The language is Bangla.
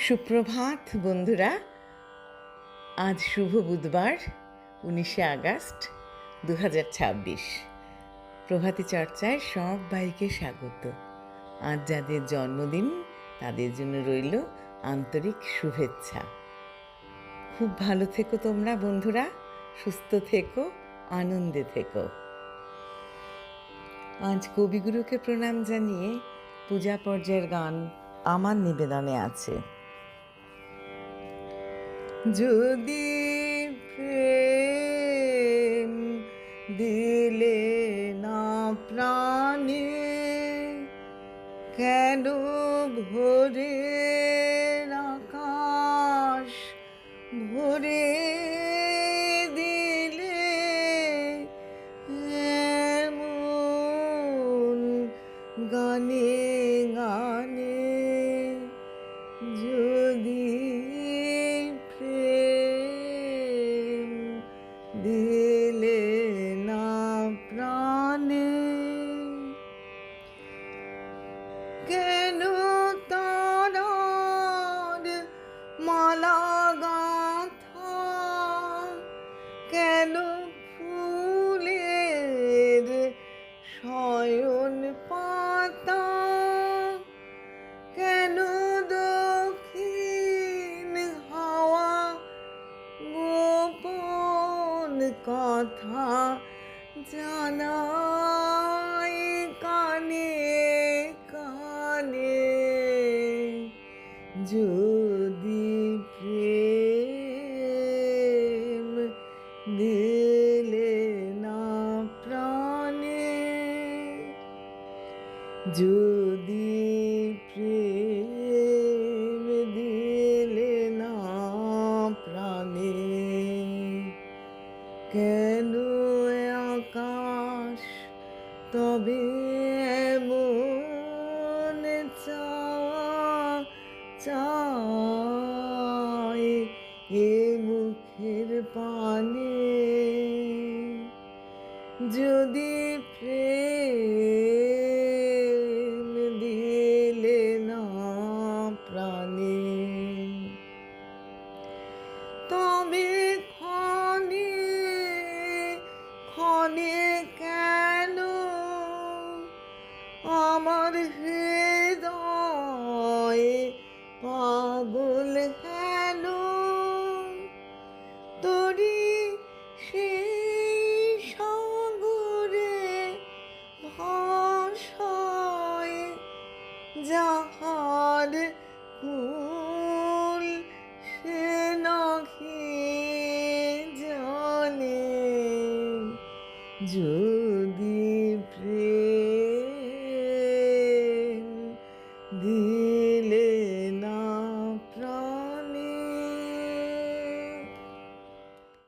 সুপ্রভাত বন্ধুরা। আজ শুভ বুধবার 19শে আগস্ট 2026। প্রভাতী চর্চায় সবাইকে স্বাগত। আজ যাদের জন্মদিন তাদের জন্য রইল আন্তরিক শুভেচ্ছা। খুব ভালো থেকো তোমরা বন্ধুরা, সুস্থ থেকো, আনন্দে থেকো। আজ কবিগুরুকে প্রণাম জানিয়ে পূজা পর্যায়ের গান আমার নিবেদনে আছে। যদি প্রেম দিলে না প্রাণে, কেন ভোরের আকাশ ভরে দিলে এমন গানে গানে? যদি প্রেম দিলে না প্রাণে, কেন তারার মালা গাঁথা, কেন ফুলের শয়ন পাতা, কেন দক্ষিণ হাওয়া গোপন কথা জানায় কানে কানে? যদি প্রেম দিলে না প্রাণে, যদি প্রেম দিলে না প্রাণে, কেন আকাশ তবে এমন চাওয়া চায় এ মুখের পানে? যদি প্রেম দিলে না প্রাণে, তবে ক্ষণে ক্ষণে কেন আমার হৃদয় পাগল হেন? তরি সেই সাগরে ভাষায় যাহার কুল সে নাহি জানে? যদি